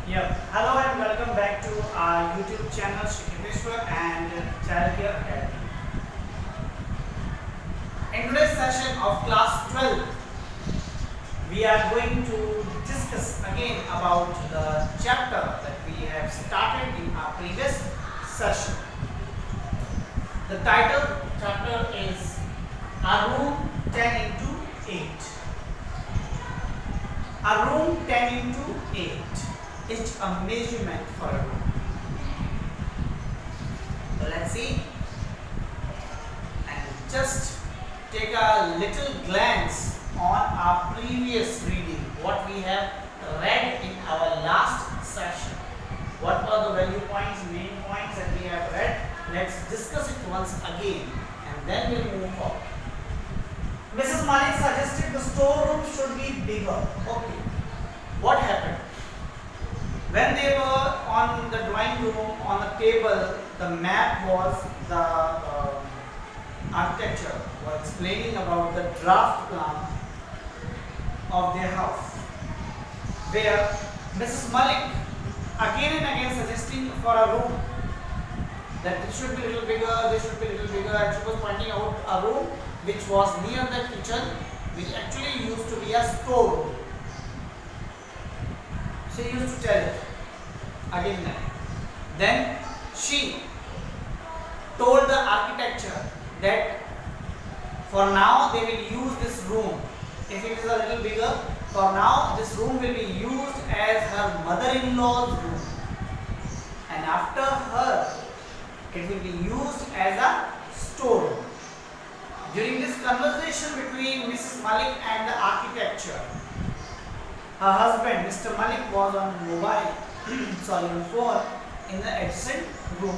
Yeah. Hello and welcome back to our YouTube channel Shikeshwar and Childcare Academy. In today's session of class 12, we are going to discuss again about the chapter that we have started in our previous session. The title chapter is A Room 10 into 8. A room 10 into 8 is a measurement for a room. So let's see and just take a little glance on our previous reading, what we have read in our last session. What were the value points, main points that we have read? Let's discuss it once again and then we'll move forward. Mrs. Malik suggested the storeroom should be bigger. Okay. What happened? When they were on the drawing room, on the table, the map was the architecture was explaining about the draft plan of their house, where Mrs. Malik again and again suggesting for a room that it should be a little bigger, this should be a little bigger, and she was pointing out a room which was near the kitchen, which actually used to be a storeroom. She used to tell it again and again. Then she told the architecture that for now they will use this room. If it is a little bigger, for now this room will be used as her mother-in-law's room. And after her, it will be used as a storeroom. During this conversation between Mrs. Malik and the architecture, her husband, Mr. Malik, was on on phone in the adjacent room.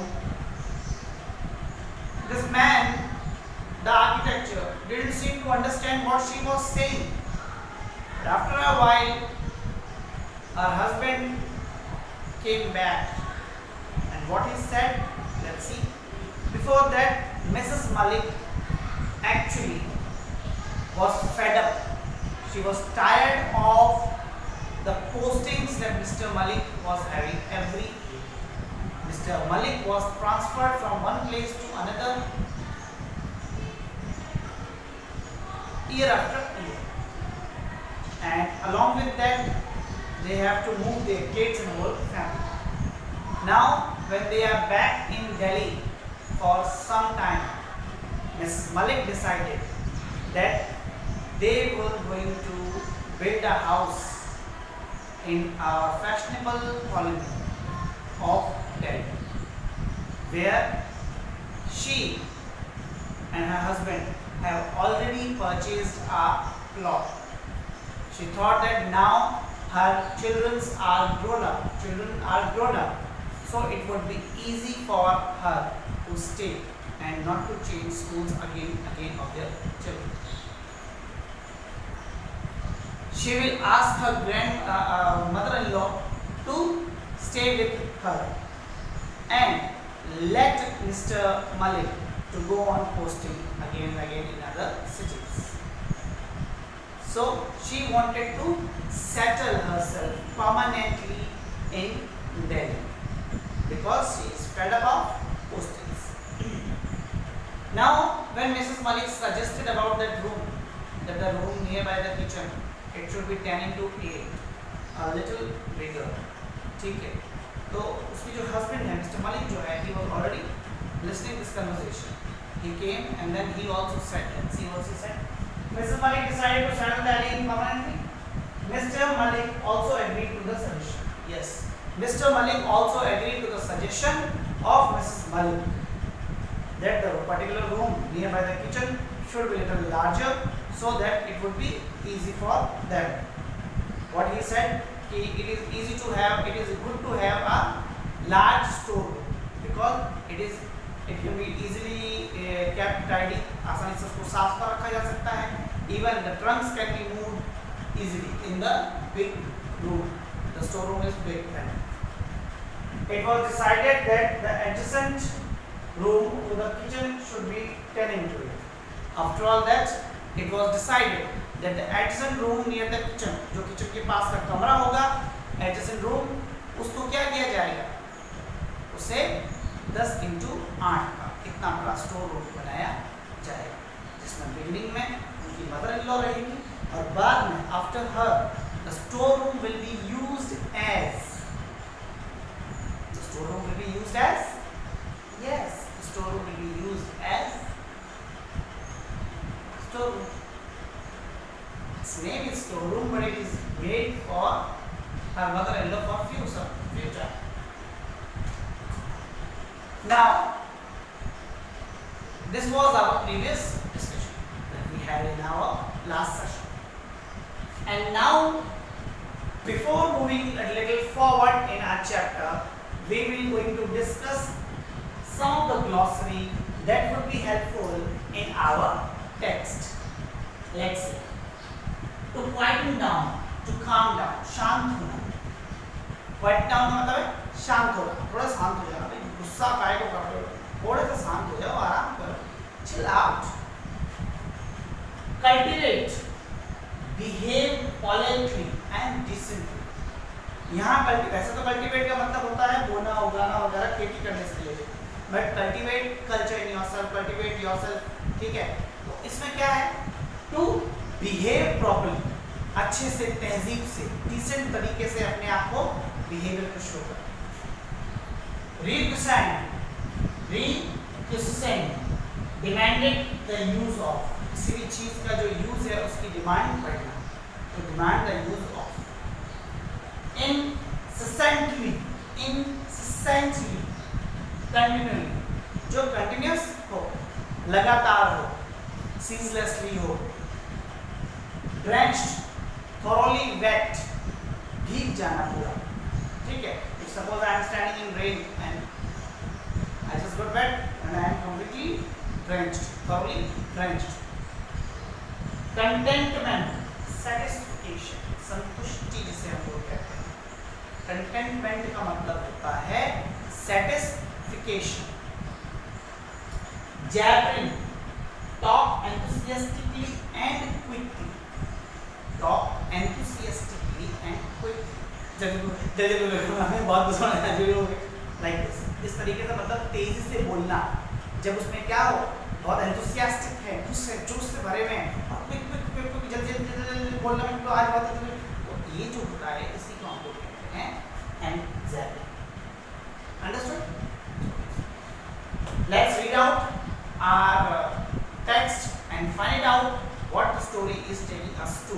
This man, the architecture, didn't seem to understand what she was saying. But after a while, her husband came back. And what he said, let's see. Before that, Mrs. Malik actually was fed up. She was tired of the postings that Mr. Malik was having every year. Mr. Malik was transferred from one place to another year after year. And along with that, they have to move their kids and whole family. Now, when they are back in Delhi for some time, Mrs. Malik decided that they were going to build a house in a fashionable colony of Delhi, where she and her husband have already purchased a plot. She thought that now her children are grown up, so it would be easy for her to stay and not to change schools again of their children. She will ask her mother-in-law to stay with her and let Mr. Malik to go on posting again and again in other cities. So she wanted to settle herself permanently in Delhi because she is fed up of postings. Now, when Mrs. Malik suggested about that room, that the room nearby the kitchen, it should be 10 into 8, a little bigger. ठीक है. तो उसकी जो husband है, Mr. Malik जो है, he was already listening this conversation. He came and then he also said, let's see what he said. Mrs. Malik decided to settle Delhi permanently. Mr. Malik also agreed to the suggestion. Yes, Mr. Malik also agreed to the suggestion of Mrs. Malik that the particular room nearby the kitchen should be a little larger so that it would be easy for them. What he said, it is good to have a large storeroom because it can be easily kept tidy. आसानी से उसको साफ कर रखा जा सकता है. Even the trunks can be moved easily in the big room. The storeroom is big. It was decided that the adjacent room to the kitchen should be 10 into 8. After all that, it was decided that the adjacent room near the kitchen, जो kitchen के पास का कमरा होगा, adjacent room उसको क्या किया जाएगा, उसे 10 इंटू 8 का इतना बड़ा स्टोर रूम बनाया जाएगा, जिसमें बिगिनिंग में उनकी मदर इन लॉ रहेगी और बाद में after her the store room will be used as, the store room will be used as, yes, the store room will be used as store room. Its name is store room, but it is made for her mother-in-law for future. Now, this was our previous discussion that we had in our last session. And now, before moving a little forward in our chapter, we will going to discuss some of the glossary that would be helpful in our text. Let's say, to quieten down, to calm down, शांत होना. Quiet down का मतलब है शांत होना, थोड़ा शांत हो जाना, भाई गुस्सा काय को कर रहे हो, थोड़े से शांत हो जाओ, आराम करो, chill out. Cultivate, behave politely and decently. यहाँ वैसे तो कल्टिवेट का मतलब होता है बोना उगाना वगैरह खेती करने से related, but cultivate culture in yourself, cultivate yourself, ठीक है. तो इसमें क्या है, टू बिहेव प्रॉपर्ली, अच्छे से तहजीब से डिसेंट तरीके से अपने आप को बिहेवियर को शो कर. डिमांडेड द यूज ऑफ, किसी भी चीज का जो यूज है उसकी डिमांड करना, तो demand the use of. incessantly, continually, जो कंटिन्यूस हो, लगातार हो, ceaselessly हो. drenched, thoroughly wet, भीग जाना पूरा, ठीक है. if suppose I am standing in rain and I just got wet and I am completely drenched, thoroughly drenched. contentment, satisfaction, संतुष्टि जिसे हम लोग कहते हैं. कंटेंटमेंट का मतलब होता है satisfaction. jabbering, talk enthusiastically and quickly, talk enthusiastically and quickly. बहुत like this, इस तरीके से मतलब तेजी से बोलना, जब उसमें क्या हो, बहुत enthusiastic है, जोश से भरे हुए हैं और quick जल्दी बोलना में तो आज बहुत, तो ये जो होता है इसी को हम लोग कहते हैं anxiety. Understood? Let's read out our text and find out what the story is taking us to.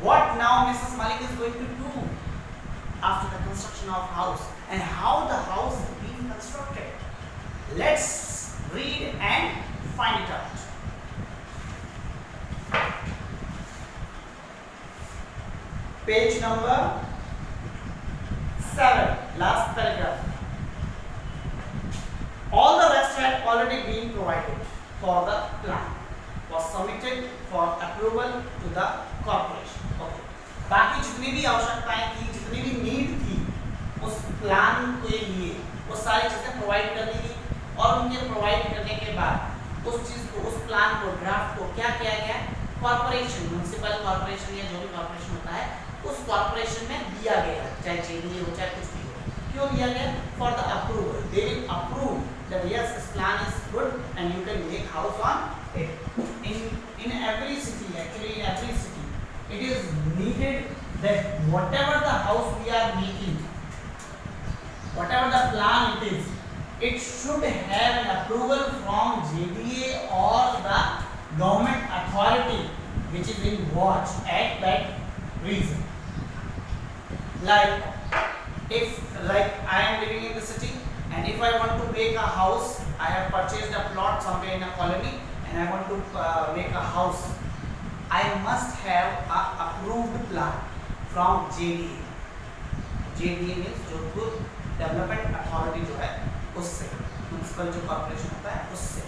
What now Mrs. Malik is going to do after the construction of house and how the house is being constructed. Let's read and find it out. Page number 7, last paragraph. All the rest had already been provided for the plan, was submitted for approval to the corporation. Okay. बाकी जितनी भी आवश्यकताएं थी, जितनी भी need थी उस plan के लिए, वो सारी चीजें प्रोवाइड कर दी गई. और उनके प्रोवाइड करने के बाद उस चीज को, उस प्लान को, ड्राफ्ट को क्या किया गया, कॉर्पोरेशन, म्युनिसिपल कॉर्पोरेशन या जो भी कॉर्पोरेशन होता है उस कॉर्पोरेशन में दिया गया, चाहे जेडीए हो चाहे कुछ भी हो. क्यों दिया गया? For the approval. They will approve that yes this plan is good and you can make house on it. in every city, actually in every city, it is needed that whatever the house we are making, whatever the plan it is, it should have an approval from JDA or the government authority which is in watch at that region. Like if I am living in the city and if I want to make a house, I have purchased a plot somewhere in a colony and I want to make a house, I must have a approved plan from JDA. JDA means Jodhpur development authority जो है उससे, municipal जो corporation होता है उससे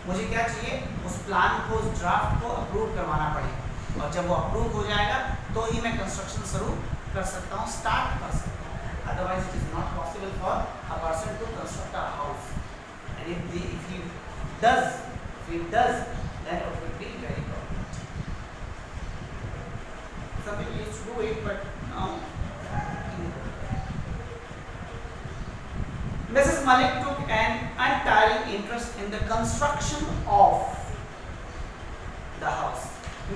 मुझे क्या चाहिए, उस प्लान को, उस ड्राफ्ट को अप्रूव करवाना पड़ेगा. और जब वो अप्रूव हो जाएगा तो ही मैं कंस्ट्रक्शन शुरू कर सकता हूँ, स्टार्ट कर सकता हूँ. Otherwise it is not possible for a person to construct a house. And if he does then it will be very problematic. Some people used to do it, but now Mrs. Malik took an untiring interest in the construction of the house.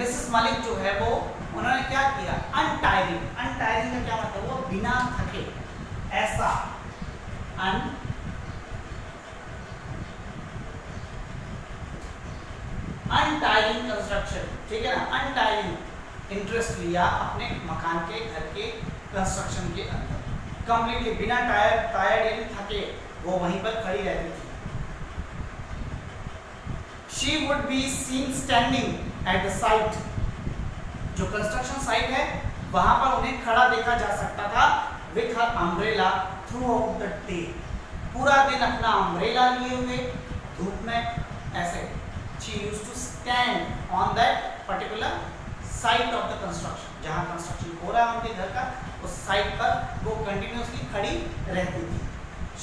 Mrs. Malik जो है वो उन्होंने क्या किया, untiring का क्या मतलब, वो बिना थके, ऐसा untiring कंस्ट्रक्शन, ठीक है ना, untiring इंटरेस्ट लिया अपने मकान के घर के कंस्ट्रक्शन के अंदर, कंप्लीटली बिना टायर्ड यानी थके वो वहीं पर खड़ी रहती थी। She would be seen standing at the site, जो कंस्ट्रक्शन साइट है वहां पर उन्हें खड़ा देखा जा सकता था, with her umbrella throughout the day, पूरा दिन अपना अम्ब्रेला लिए हुए धूप में ऐसे। She used to stand on that particular site of the construction, जहाँ कंस्ट्रक्शन हो रहा है उनके घर का, उस साइट पर वो कंटिन्यूअसली खड़ी रहती थी।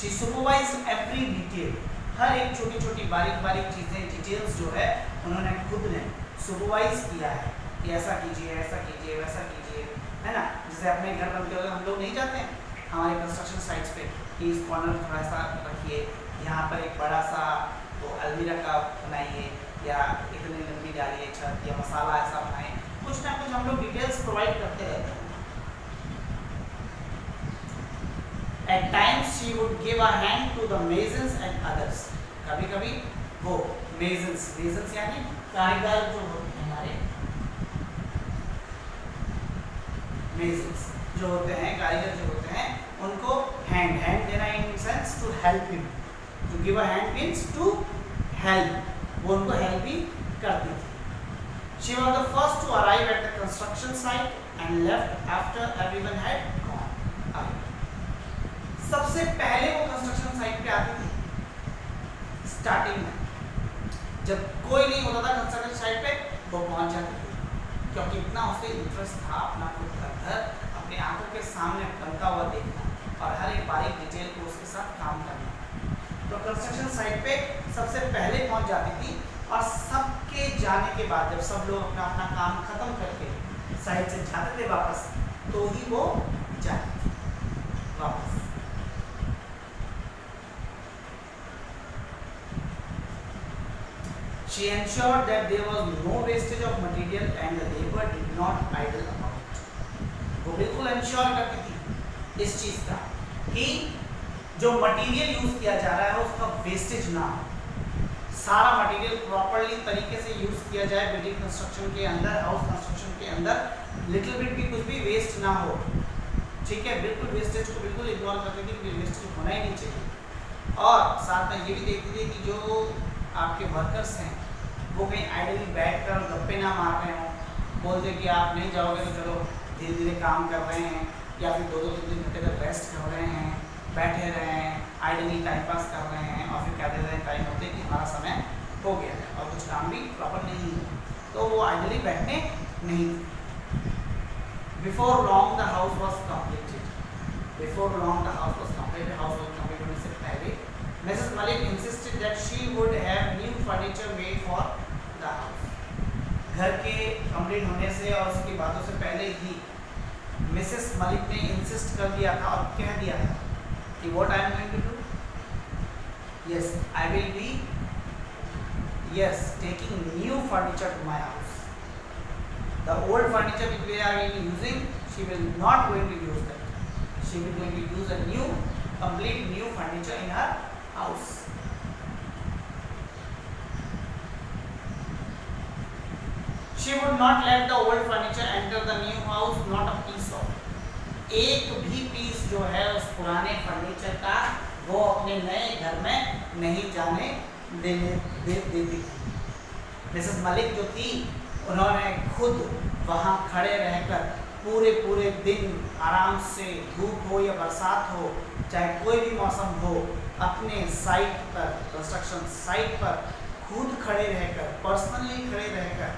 She supervised every detail, हर एक छोटी छोटी बारीक चीजें, डिटेल्स जो है उन्होंने खुद ने सुपरवाइज किया है कि ऐसा कीजिए, ऐसा कीजिए, वैसा कीजिए, है ना। जैसे अपने घर बनते हुए हम लोग नहीं जाते हैं हमारे कंस्ट्रक्शन साइट्स पे कि इस कॉर्नर थोड़ा सा रखिए, यहाँ पर एक बड़ा सा वो अलमीरा का बनाइए, या इतनी लंबी डालिए छत, या मसाला ऐसा बनाए, कुछ ना कुछ हम लोग डिटेल्स प्रोवाइड करते रहते हैं। At times she would give a hand to the masons and others, कभी-कभी वो masons यानी कारीगर जो होते हैं हमारे, masons जो होते हैं, कारीगर जो होते हैं, उनको hand देना in sense to help him, to give a hand means to help, वो उनको help भी करती थी। She was the first to arrive at the construction site and left after everyone had gone away. सबसे पहले वो construction site पे आती थी स्टार्टिंग में, जब कोई नहीं होता था कंस्ट्रक्शन साइट पे वो पहुंच जाती थी, क्योंकि इतना उसे इंटरेस्ट था अपना खुद का घर अपने आंखों के सामने बनता हुआ देखना और हर एक बारीक डिटेल को उसके साथ काम करना। तो कंस्ट्रक्शन साइट पे सबसे पहले पहुंच जाती थी, और सबके जाने के बाद जब सब लोग अपना अपना काम खत्म करके साइट से जाते थे वापस, तो ही वो जाती थी वापस। She ensured that there was no wastage of material and the labor did not idle about. वो बिल्कुल इंश्योर करती थी इस चीज का कि जो मटेरियल यूज किया जा रहा है उसका वेस्टेज ना हो, सारा मटेरियल प्रॉपर्ली तरीके से यूज किया जाए बिल्डिंग कंस्ट्रक्शन के अंदर, हाउस कंस्ट्रक्शन के अंदर, लिटिल बिट भी कुछ भी वेस्ट ना हो, ठीक है। बिल्कुल वेस्टेज को बिल्कुल इग्नोर करती थी कि वेस्टेज होना ही नहीं चाहिए। और साथ में ये भी देखती थी कि जो आपके वर्कर्स हैं वो कहीं आइडली बैठ कर गप्पे ना मार रहे हों, बोलते कि आप नहीं जाओगे तो चलो धीरे धीरे काम कर रहे हैं, या फिर 2-3 घंटे तक रेस्ट कर रहे हैं, बैठे रहे हैं, आइडली टाइम पास कर रहे हैं, और फिर कहते रहे टाइम होते कि हमारा समय हो गया है और कुछ काम भी प्रॉपर नहीं है, तो वो आइडली बैठने नहीं। Before long the house was completed, house was completed होने से पहले Mrs. Malik insisted that she would have new furniture made for the house. घर के कंप्लीट होने से और उसकी बातों से पहले ही मिसेस मलिक ने इंसिस्ट कर दिया था और कह दिया था कि what I am going to do? Yes, I will be taking new furniture to my house. The old furniture which we are using, she will not going to use that. She will going to use a complete new furniture in her house. She would not let the old furniture enter the new house, not a piece of. एक भी piece जो है उस पुराने furniture का वो अपने नए घर में नहीं जाने देती थी। मिसेस मलिक जो थी उन्होंने खुद वहाँ खड़े रहकर पूरे दिन आराम से, धूप हो या बरसात हो, चाहे कोई भी मौसम हो, अपने साइट पर, कंस्ट्रक्शन साइट पर खुद खड़े रहकर, पर्सनली खड़े रहकर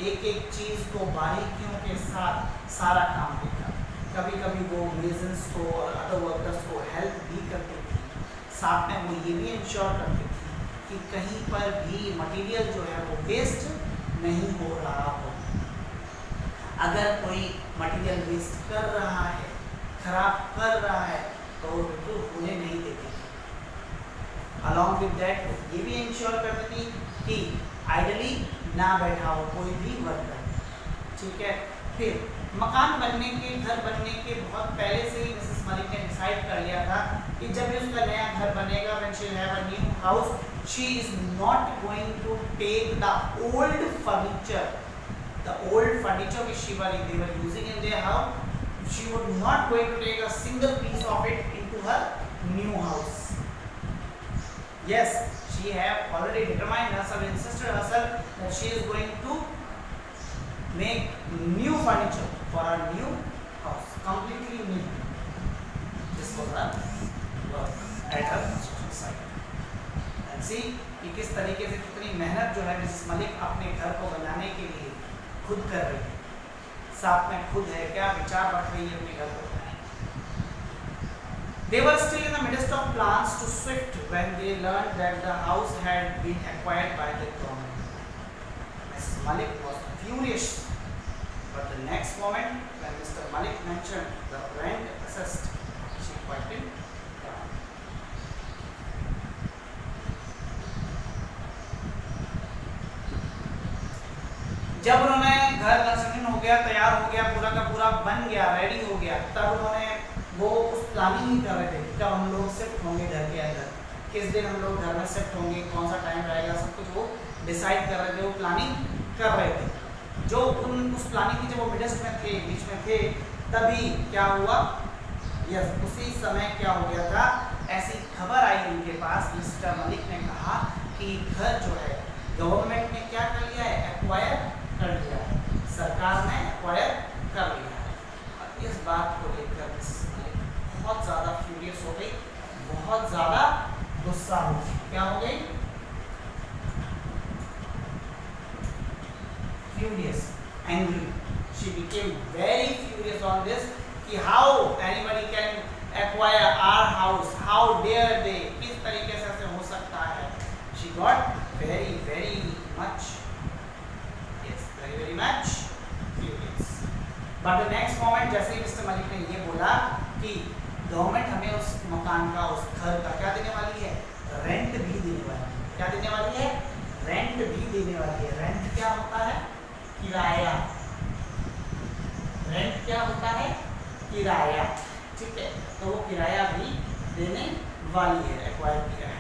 एक एक चीज़ को बारीकियों के साथ सारा काम देखा। कभी कभी वो मेजन्स को और अदर वर्कर्स को हेल्प भी करती थी, साथ में वो ये भी इंश्योर करती थी कि कहीं पर भी मटेरियल जो है वो वेस्ट नहीं हो रहा हो। अगर कोई मटेरियल वेस्ट कर रहा है, खराब कर रहा है, तो वो बिल्कुल होने नहीं देती थी। अलॉन्ग विद दैट ये भी इंश्योर करती थी कि आइडली ना बैठा हो कोई भी वर्कर, ठीक है। फिर मकान बनने के, घर बनने के बहुत पहले से ही मिसेस मलिक ने डिसाइड कर लिया था कि जब भी उसका नया घर बनेगा, when she have a new house, she is not going to take the old furniture, which they were using in their house, she would not going to take a single piece of it into her new house. Yes, she have already determined herself, insisted herself that she is going to make new furniture for her new house, completely new. This was her work at her construction site. And see कि किस तरीके से कितनी मेहनत जो है Mrs Malik अपने घर को बनाने के लिए खुद कर रही है, साथ में खुद है क्या विचार रख रही है अपने घर को बनाने। They were still in the midst of plans to shift when they learned that the house had been acquired by the government. Mrs. Malik was furious, but the next moment when Mr. Malik mentioned the rent assessed, she quieted down. जब उन्होंने घर construction हो गया, तैयार हो गया, पूरा का पूरा बन गया, रेडी हो गया, तब उन्होंने वो उस प्लानिंग ही कर रहे थे कब हम लोग शिफ्ट होंगे घर के अंदर, किस दिन हम लोग घर में शिफ्ट होंगे, कौन सा टाइम रहेगा, सब कुछ वो डिसाइड कर रहे थे, वो प्लानिंग कर रहे थे। जो उस प्लानिंग की जब वो मिडस्ट में थे, बीच में थे, तभी क्या हुआ, यस उसी समय क्या हो गया था, ऐसी खबर आई उनके पास, मिस्टर मलिक ने कहा कि घर जो है गवर्नमेंट ने क्या कर लिया है, एक्वायर कर लिया है, सरकार ने एक्वायर कर लिया है। और इस बात को लेकर मिसेस मलिक बहुत ज़्यादा फ्यूरियस हो गई, बहुत ज़्यादा गुस्सा हो गई। क्या हो गई, furious, angry, she became very furious on this कि how anybody can acquire our house, how dare they, किस तरीके से ऐसे हो सकता है। She got very much, yes, very much furious. But the next moment जैसे ही मिस्टर मलिक ने ये बोला कि गवर्नमेंट हमें उस मकान का, उस घर का क्या देने वाली है, रेंट भी देने वाली है। क्या देने वाली है, रेंट भी देने वाली है। रेंट क्या होता है, किराया। रेंट क्या होता है, किराया, ठीक है। तो वो किराया भी देने वाली है, एक्वायर किया है।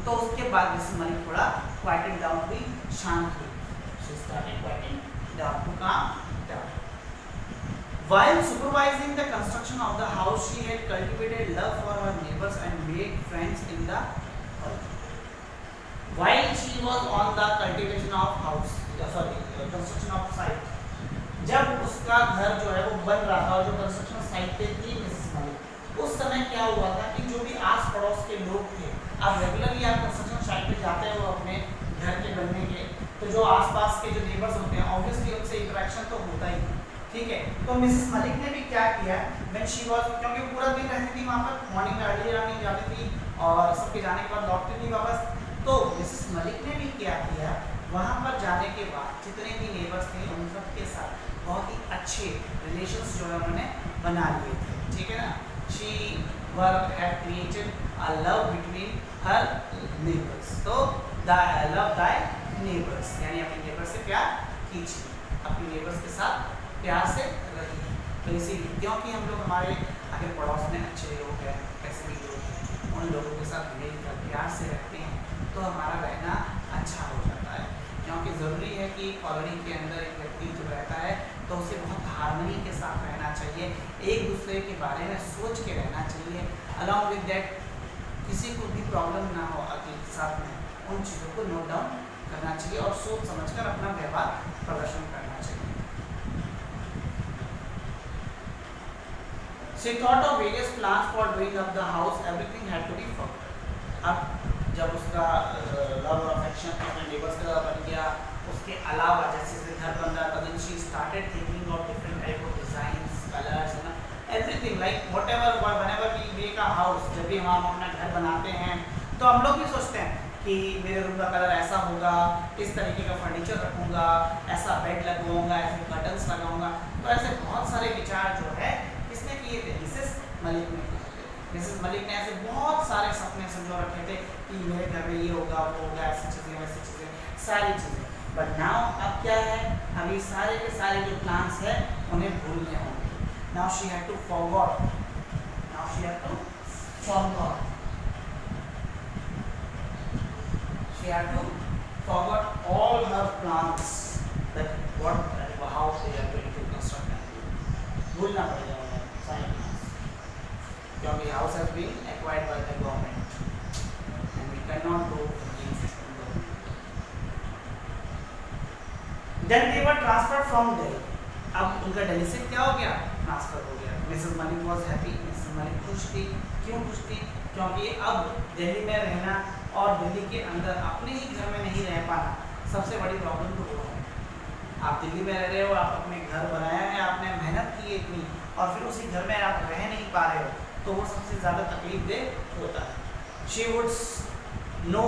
तो उसके बाद मिसेस मलिक थोड़ा क्वाइटेड डाउन हुई, शांत हुई। She started quieting down to calm down. While supervising the construction of the house, she had cultivated love for her neighbors and made friends in the house. While she was on the cultivation of house, construction of site, जब उसका घर जो है वो बन रहा था और जो कंस्ट्रक्शन साइट पे थी मिसेस मलिक, उस समय क्या हुआ था कि जो भी आस पड़ोस के लोग थे, अब रेगुलरली आप कंस्ट्रक्शन साइट पे जाते हो अपने घर के बनने के, तो जो आसपास के जो नेबर्स होते हैं ऑब्वियसली उनसे इंटरेक्शन तो होता ही, ठीक है। तो मिसेस मलिक ने भी क्या किया, व्हेन शी वाज, क्योंकि पूरा दिन रहती थी वहाँ पर, मॉर्निंग में अर्ली रनिंग जाती थी और सबके जाने के बाद लौटती थी वापस, तो मिसेस मलिक ने भी क्या किया, वहाँ पर जाने के बाद जितने भी नेबर्स थे उन सब के साथ बहुत ही अच्छे रिलेशंस जो है उन्होंने बना लिए थे, ठीक है ना। She had created a love between her neighbors. So love thy neighbors, यानी अपने नेबर से प्यार कीजिए, अपने नेबर्स के साथ प्यार से रहिए। तो इसीलिए क्योंकि हम लोग हमारे आगे पड़ोस में अच्छे लोग हैं, कैसे भी लोग हैं, उन लोगों के साथ मिलकर प्यार से रहते हैं तो हमारा रहना अच्छा हो जाता है। क्योंकि ज़रूरी है कि कॉलोनी के अंदर एक व्यक्ति जो रहता है तो उसे बहुत हार्मनी के साथ रहना चाहिए, एक दूसरे के बारे में सोच के रहना चाहिए। अलॉन्ग विद दैट किसी को भी प्रॉब्लम ना हो अगले के साथ में, उन चीज़ों को नोट डाउन करना चाहिए और सोच समझकर अपना व्यवहार प्रदर्शन करना चाहिए। She thought of various plans for doing up the house. Everything had to be forgotten. अब जब उसका लव और अफेक्शन अपने नेबर्स का बन गया, उसके अलावा जैसे घर बन रहा था, then she started thinking of different type of designs, colors, everything like whatever, whenever we make a house, जब भी हम अपना घर बनाते हैं तो हम लोग भी सोचते हैं कि मेरे रूम का कलर ऐसा होगा, इस तरीके का फर्नीचर रखूँगा, ऐसा बेड लगवाऊँगा, ऐसे कर्टन्स लगाऊँगा। तो ऐसे बहुत सारे विचार जो है किसने किए थे, मिसेस मलिक ने किए थे। मिसेस मलिक ने ऐसे बहुत सारे सपने संजो रखे थे कि मेरे घर में ये होगा, वो होगा, ऐसी चीज़ें वैसी चीज़ें, सारी चीज़ें। बट नाउ अब क्या है, अभी सारे के सारे जो प्लान्स है उन्हें भूलने होंगे। Now she had to forgot, now she had to forgot, she had to forgot all her plans that what and how they are going to construct and भूलना पड़ेगा उन्हें सारे plans, क्योंकि house has been acquired by the government and we cannot go against the government. Then they were transferred from Delhi. अब उनका दिल्ली से क्या हो गया, ट्रांसफर हो गया। Mrs Malik was happy, Mrs Malik खुश थी। क्यों खुश थी, क्योंकि अब दिल्ली में रहना और दिल्ली के अंदर अपने ही घर में नहीं रह पाना, सबसे बड़ी प्रॉब्लम तो वो है। आप दिल्ली में रह रहे हो, आप अपने घर बनाया है, आपने मेहनत की है इतनी, और फिर उसी घर में आप रह नहीं पा रहे हो, तो वो सबसे ज़्यादा तकलीफ दे होता है। She would no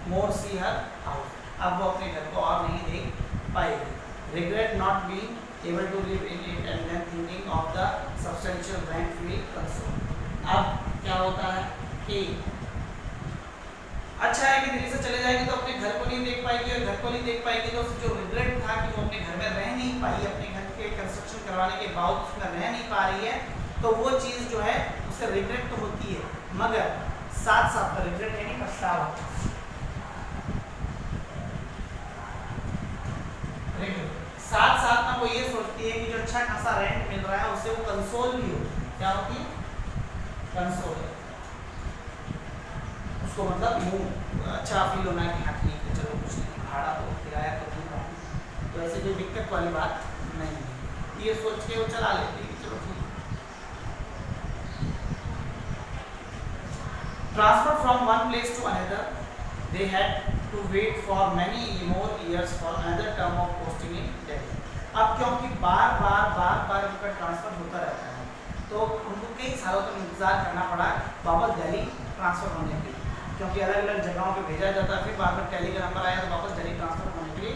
more see her house, अब वो अपने घर को और नहीं देख पाएगी। Regret not being able to live in it and then thinking of the substantial rent feel concerned। अब क्या होता है कि अच्छा है कि दिल्ली से चले जाएगी तो अपने घर को नहीं देख पाएगी, और घर को नहीं देख पाएगी तो जो रिग्रेट था कि वो अपने घर में रह नहीं पाई, अपने घर के कंस्ट्रक्शन करवाने के बावजूद उसमें रह नहीं पा रही है, तो वो चीज़ जो है उससे रिग्रेट तो होती है, मगर साथ साथ रिग्रेट यानी पछतावा, साथ साथ में वो ये सोचती है कि जो अच्छा खासा रेंट मिल रहा है उससे वो कंसोल भी हो। क्या होती है, कंसोल, उसको मतलब मुंह अच्छा फील होना कि हाँ ठीक है, चलो कुछ नहीं, भाड़ा तो किराया तो नहीं रहा, तो ऐसे कोई दिक्कत वाली बात नहीं है, ये सोच के वो चला लेती है कि चलो ठीक। Transfer from one place to another, they had to wait for many more years for another term of posting in Delhi। अब क्योंकि बार बार उनका ट्रांसफर होता रहता है, तो उनको कई सालों तक इंतजार करना पड़ा वापस दिल्ली ट्रांसफर होने के लिए, क्योंकि अलग अलग जगहों पे भेजा जाता है, फिर बाद में दिल्ली का नंबर आया तो वापस दिल्ली ट्रांसफर होने के लिए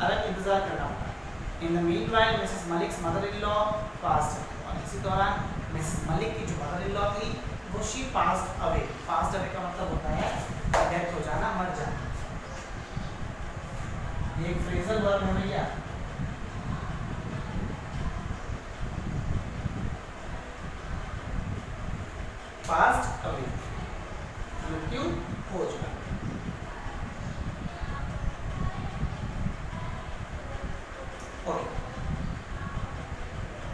अलग इंतजार करना पड़ा। In the meanwhile Mrs Malik's mother in law passed, और इसी दौरान मिसेस मलिक की जो मदर इन लॉ थी वो she passed away. Passed away का मतलब होता है डेथ हो जाना, मर जाना। ये एक फ्रेजल वर्ब है भैया, पास्ट अवे, मृत्यु हो जाना।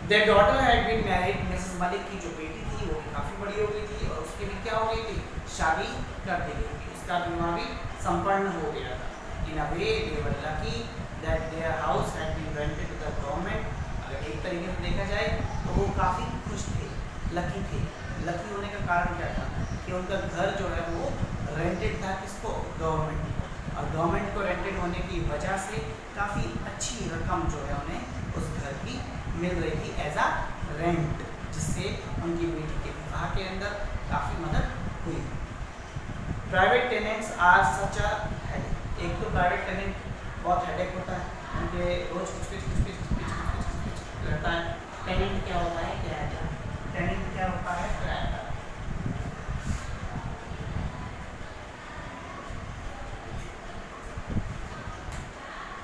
Their daughter had been married। Mrs Malik की जो बेटी थी वो भी काफी बड़ी हो गई थी, और उसकी भी क्या हो गई थी, शादी कर दी गई थी, उसका विवाह भी संपन्न हो गया था। In a way they were lucky that their house had been rented to the government। अगर एक तरीके से देखा जाए तो वो काफ़ी खुश थे, लकी थे। लकी होने का कारण क्या था कि उनका घर जो है वो रेंटेड था, किसको, गवर्नमेंट को, और गवर्नमेंट को रेंटेड होने की वजह से काफ़ी अच्छी रकम जो है उन्हें उस घर की मिल रही थी एज आ रेंट, जिससे उनकी बेटी के विवाह के अंदर काफ़ी मदद हुई। Private tenants are such a headache. एक तो प्राइवेट टेनेंट बहुत हेडेक होता है, उनके रोज कुछ रहता है। टेनेंट क्या होता है, किराएदार। टेनेंट क्या होता है, किराएदार।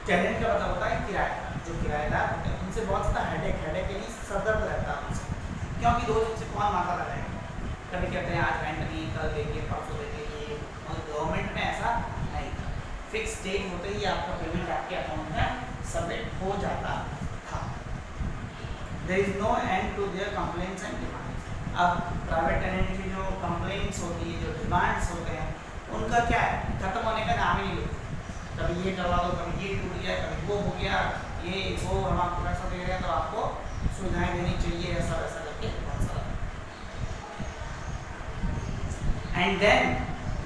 टेनेंट का मतलब होता है किराएदार। जो किराएदार होते हैं उनसे बहुत ज़्यादा हेडेक यानी सरदर्द रहता है उनसे, क्योंकि रोज उनसे कौन माता लगाएगा। कभी कहते हैं आज रेंट नहीं, कल देंगे, परसों देंगे, और गवर्नमेंट में ऐसा नहीं था। फिक्स डेट होते ही आपका पेमेंट आपके अकाउंट में सबमिट हो जाता था। There is no end to their complaints and demands. अब प्राइवेट टेनेंट की जो कंप्लेंट्स होती है, जो डिमांड्स होते हैं, उनका क्या है, खत्म होने का नाम ही नहीं लेते। कभी ये करवा दो, कभी ये टूट गया, कभी वो हो गया, ये वो हम आपको पैसा दे रहे हैं तो आपको सुविधाएं देनी चाहिए, ऐसा वैसा करके बहुत सारा। And then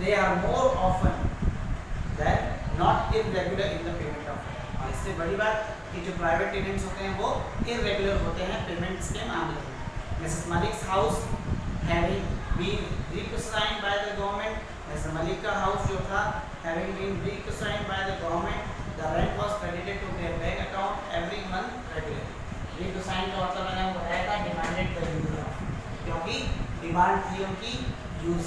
they are more often than not irregular in the payment of. और इससे बड़ी बात कि जो प्राइवेट टेनेंट्स होते हैं वो इरेगुलर होते हैं पेमेंट्स के मामले में। Mrs Malik's house having been rescinded by the government. Mrs Malik का हाउस जो था having been reassigned by the government, the rent was credited to their bank account every month regularly। reassigned का मतलब मैंने बताया था डिमांडेड द यूजर, क्योंकि demand थी उनकी यूज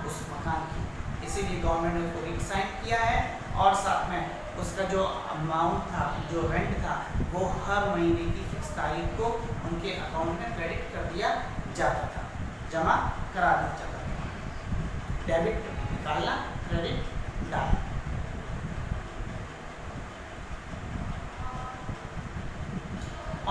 उस मकान की, इसीलिए गवर्नमेंट ने उसको रिसाइन किया है और साथ में उसका जो अमाउंट था, जो रेंट था, वो हर महीने की फिक्स तारीख को उनके अकाउंट में क्रेडिट कर दिया जाता था, जमा करा दिया जाता था। डेबिट निकालना, क्रेडिट डालना।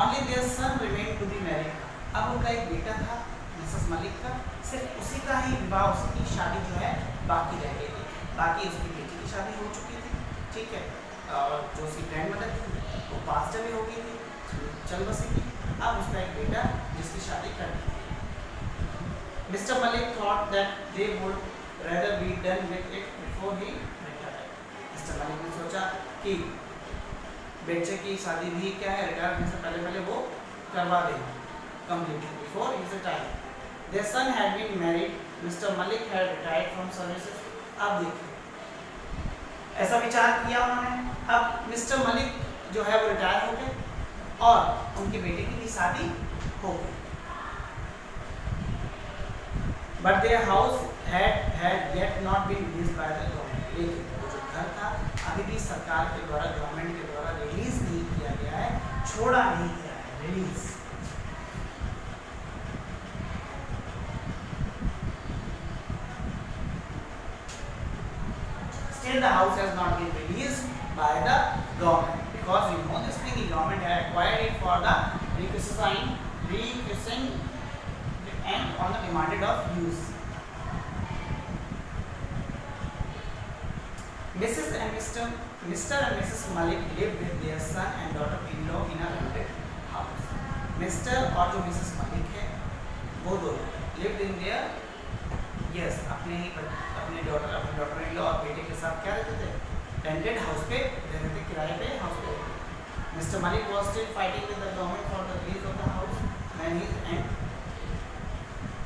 Only their son remained to be married. अब उनका एक बेटा था मिसेस मलिक का, सिर्फ उसी का ही विवाह, उसकी शादी जो है बाकी रह गई थी। बाकी उसकी बेटी की शादी हो चुकी थी, ठीक है, और जो उसकी ग्रैंड मदर थी वो पास्ट अवे हो गई थी, चल बसी थी। अब उसका एक बेटा जिसकी शादी करनी थी। Mister Malik thought that they would rather be done with it before he retired. Mister Malik ने सोचा कि बेटे की शादी भी क्या है, रिटायर होने से पहले पहले वो करवा दें completely before he retired. Their son had been married. Mr. Malik had retired from services. अब देखिए ऐसा विचार किया उन्होंने। अब मिस्टर मलिक जो है वो रिटायर हो गए और उनके बेटे की भी शादी हो गई। But their house had yet not been released by the government. लेकिन वो जो घर था अभी भी सरकार के द्वारा, गवर्नमेंट के द्वारा रिलीज नहीं किया गया है, छोड़ा नहीं गया है, release. Still the house has not been released by the government because you know this thing, the government had acquired it for the requisition and on the demanded of use. Mr. and Mrs. Malik lived with their son and daughter-in-law in a rented house. Mr. और जो Mrs. Malik है वो दोनों lived in their अपने daughter-in-law और बेटे के साथ क्या रहते थे, rented house पे रहते थे, किराए पे हाउस पे रहते थे। Mr. Malik was still fighting with the government for the release of the house when he and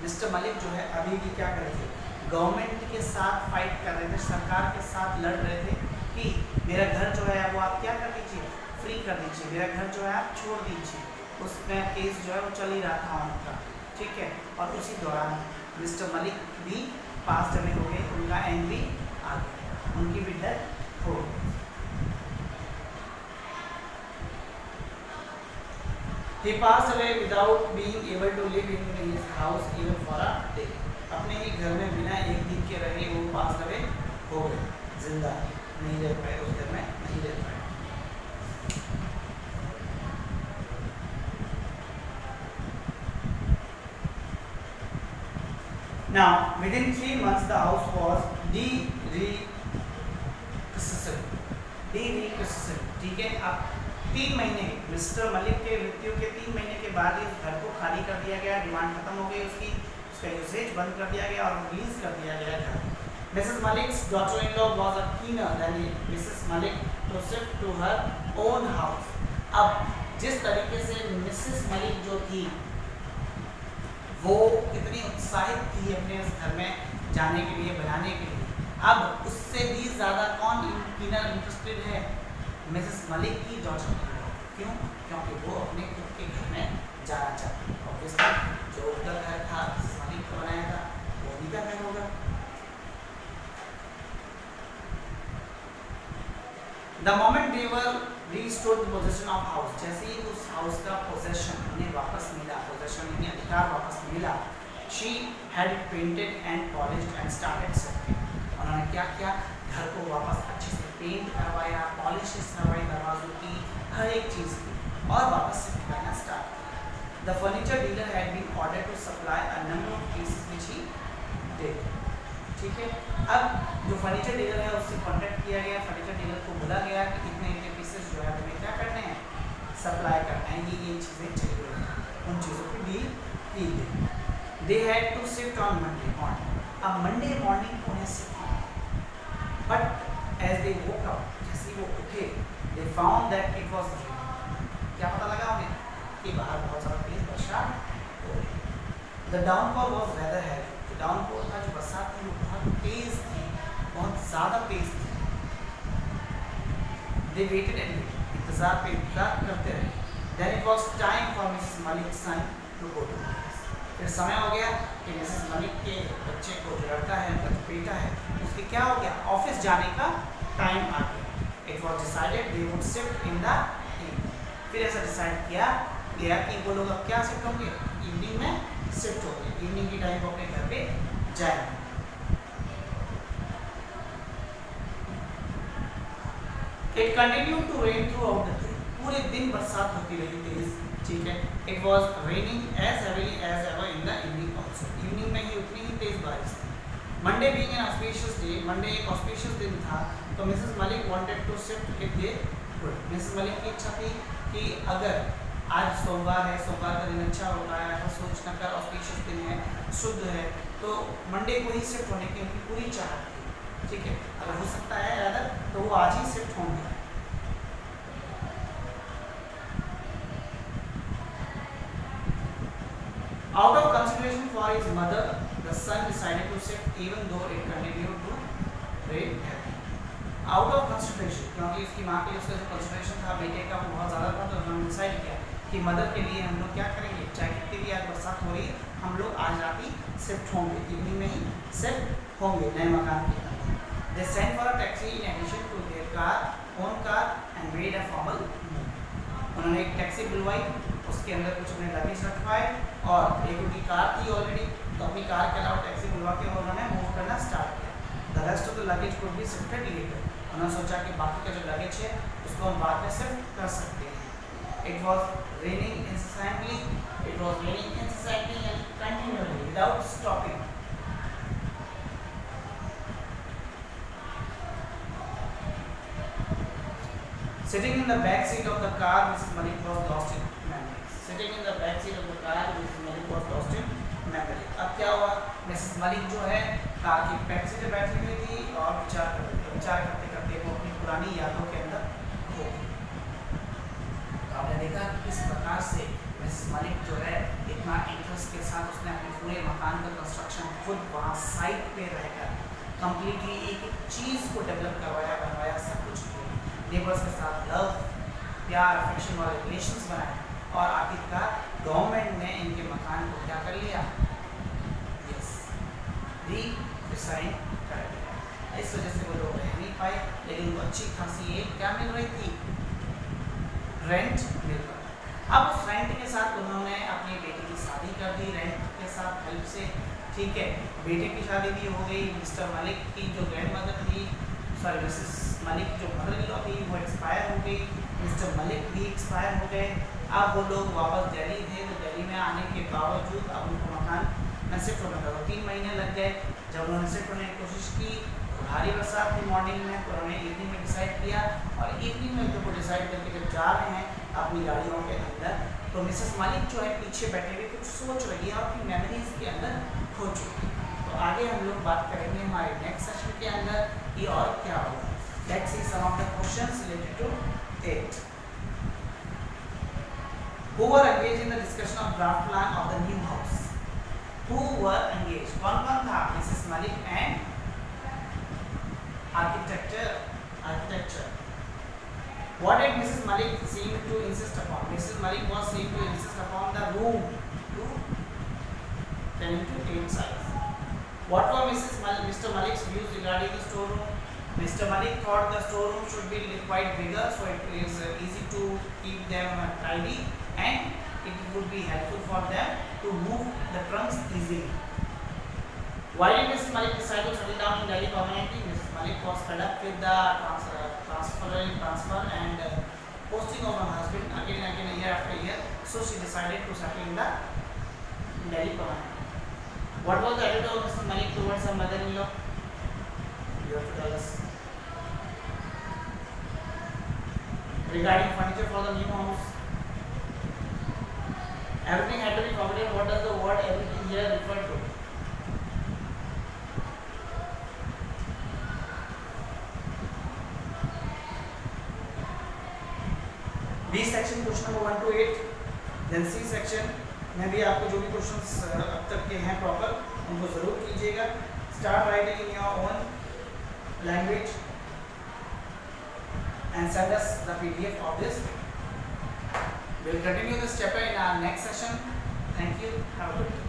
mister Malik जो है अभी भी क्या कर रहे थे, गवर्नमेंट के साथ फाइट कर रहे थे, सरकार के साथ लड़ रहे थे कि मेरा घर जो है वो आप क्या कर दीजिए, फ्री कर दीजिए, मेरा घर जो है आप छोड़ दीजिए। उसमें केस जो है वो चल ही रहा था उनका, ठीक है। और उसी दौरान मिस्टर मलिक भी पास्ट अवे हो गए, उनका एंड भी आ गया, उनकी भी डेथ हो गई। He passed away without being able to live in his house even for a day. अपने ही घर में बिना एक दिन के रहे वो पास अवे हो गए, जिंदा नहीं रह पाए, उस घर में नहीं रह पाए। Now within 3 months the house was de-requisitioned, ठीक है। अब 3 महीने मिस्टर मलिक के मृत्यु के 3 महीने के बाद इस घर को खाली कर दिया गया, डिमांड खत्म हो गई उसकी, उसका यूसेज बंद कर दिया गया और रिलीज कर दिया गया घर। Mrs Malik's daughter-in-law was a keener than Mrs Malik to shift to her own house. अब जिस तरीके से मिसेस मलिक जो थी वो इतनी उत्साहित थी अपने उस घर में जाने के लिए, बनाने के लिए, अब उससे भी ज़्यादा कौन कीनर इंटरेस्टेड है, मिसेस मलिक की डॉटर-इन-लॉ। क्यों? क्योंकि वो अपने खुद के घर में जाना चाहती है। ऑब्वियसली जो उनका घर था, मिसेस मलिक को बनाया था, वो उन्हीं का घर होगा। The moment they were restored the possession of house, जैसे ही उस हाउस का पोजेशन उन्हें वापस मिला, पोजेशन यानी अधिकार वापस मिला, she had it painted and polished and started setting. उन्होंने क्या किया, घर को वापस अच्छे से पेंट करवाया, पॉलिश करवाई दरवाजों की, हर एक चीज़ की, और वापस से करना स्टार्ट किया। The furniture dealer had been ordered to supply a number of pieces which he did. ठीक है। अब जो फर्नीचर डीलर है उससे कांटेक्ट किया गया, फर्नीचर डीलर को बोला गया कि इतने इतने पीसेस जो है तुम्हें क्या करने हैं, सप्लाई करना है, ये चीज़ें चाहिए, उन चीज़ों की डील की गई। They had to shift on Monday morning, अब मंडे मॉर्निंग को उन्हें शिफ्ट होना, but as they woke up, जैसे वो उठे, they found that it was raining, क्या पता लगा उन्हें कि बाहर बहुत ज़्यादा तेज वर्षा हो रही। The downfall was rather heavy, downfall था, जो बरसात थी वो बहुत तेज थी, बहुत ज़्यादा तेज थी। दे वेटेड एंड इंतजार पे इंतजार करते रहे। Then it was time for Mrs Malik son to go to office, फिर समय हो गया कि मिसेस मलिक के बच्चे को, जो लड़का है उनका जो बेटा है, उसके क्या हो गया, ऑफिस जाने का टाइम आ गया। It was decided they would shift in the evening. फिर ऐसा डिसाइड किया गया कि वो लोग अब क्या शिफ्ट होंगे, इवनिंग में शिफ्ट होंगे, इवनिंग की टाइम को अपने घर पे जाएंगे। It continue to rain throughout the day, पूरे दिन बरसात होती रही तेज, ठीक है। It was raining as heavily as ever in the evening also, evening में ही उतनी ही तेज बारिश थी। Monday being an auspicious day, Monday एक ऑस्पिशियस दिन था, तो Mrs Malik wanted to shift if they could. Mrs Malik की इच्छा थी कि अगर आज सोमवार है, सोमवार का दिन अच्छा होता है, ऐसा सोचना का ऑस्पिशियस दिन है, शुद्ध है, तो मंडे को ही शिफ्ट होने की उनकी पूरी चाहत थी, ठीक है। अगर हो सकता है अगर तो वो आज ही शिफ्ट होंगे। Out of consideration for his mother, the son decided to shift even though it continued to rain heavily. Out of consideration, क्योंकि इसकी माँ के लिए उसका जो consideration था बेटे का वो बहुत ज़्यादा था, तो उन्होंने डिसाइड किया कि मदर के लिए हम लोग क्या करेंगे, चाहे कितनी भी आज बरसात हो रही है, हम लोग आज रात ही शिफ्ट होंगे, इवनिंग में ही शिफ्ट होंगे नए मकान के अंदर। They sent for a taxi in addition to their car, own car, and made a formal move. उन्होंने एक टैक्सी बुलवाई, उसके अंदर कुछ अपने लगेज रखवाए, और एक उनकी कार थी ऑलरेडी, तो अपनी कार के अलावा टैक्सी बुलवा के उन्होंने मूव करना स्टार्ट किया। The rest of the luggage could be shifted later, उन्होंने सोचा कि बाकी का जो लगेज है उसको हम बाद में शिफ्ट कर सकते हैं। It was raining incessantly, it was raining incessantly and continuously without stopping. Sitting in the back seat of the car, Mrs. Malik was lost in memory. Sitting in the back seat of the car, Mrs. Malik was lost in memory. अब क्या हुआ, Mrs Malik जो है car की back seat पे बैठी हुई थी और विचार करते करते वो अपनी पुरानी यादों के अंदर खो गई। तो आपने देखा कि किस प्रकार से मिसेस मलिक जो है इतना इंटरेस्ट के साथ उसने अपने पूरे मकान का कंस्ट्रक्शन खुद वहाँ साइट पे रहकर कंप्लीटली एक चीज़ को डेवलप करवाया, बनवाया, सब कुछ किया, नेबर्स के साथ लव, प्यार, अफेक्शन वाले रिलेशंस बनाए, और आखिरकार गवर्नमेंट ने इनके मकान को क्या कर लिया, यस, रीडिज़ाइन कर दिया। इस वजह से वो लोग रह नहीं पाए, लेकिन वो अच्छी खासी एक क्या मिल रही थी, रेंट मिल रहा था। अब उस रेंट के साथ उन्होंने अपनी बेटी की शादी कर दी, रेंट के साथ हेल्प से, ठीक है। बेटे की शादी भी हो गई, मिस्टर मलिक की जो ग्रैंड मदर थी, सॉरी मिसेस मलिक जो मदर इन लॉ थी वो एक्सपायर हो गई, मिस्टर मलिक भी एक्सपायर हो गए। अब वो लोग वापस दिल्ली थे, तो दिल्ली में आने के बावजूद अब उनको मकान में शिफ्ट होना था, तो 3 महीने लग गए। जब उन्होंने शिफ्ट होने की कोशिश की, भारी बरसात थी मॉर्निंग में, तो उन्होंने इवनिंग में डिसाइड किया, और इवनिंग में जब वो डिसाइड करके जब जा रहे हैं अपनी गाड़ियों के अंदर, तो मिसेस मलिक जो है पीछे बैठे हुए कुछ सोच रही है और अपनी मेमोरीज के अंदर खो चुकी है। तो आगे हम लोग बात करेंगे हमारे नेक्स्ट सेशन के अंदर कि और क्या होगा। Let's see some of the questions related to it. Who were engaged in the discussion of draft plan of the new house? Who were engaged? कौन था? Mrs. Malik and architecture. What did Mrs. Malik seem to insist upon? Mrs. Malik was seemed to insist upon the room to 10 to 8 size. What were Mr. Malik's views regarding the storeroom? Mr. Malik thought the storeroom should be quite bigger, so it is easy to keep them tidy, and it would be helpful for them to move the trunks easily. Why did Mrs. Malik decide to settle down in Delhi permanently? Mrs. Malik was fed up with the transfer and posting of her husband again and again, year after year, so she decided to settle in the Delhi permanently. What was the attitude of Mrs. Malik towards her mother-in-law? You have to tell us. Regarding furniture for the new house, everything had to be completed. What does the word everything here refer to? B section question number 1 to 8, then C section में भी आपको जो भी questions अब तक के हैं proper उनको जरूर कीजिएगा. Start writing in your own language and send us the PDF of this. We will continue this chapter in our next session. Thank you. Have a good day.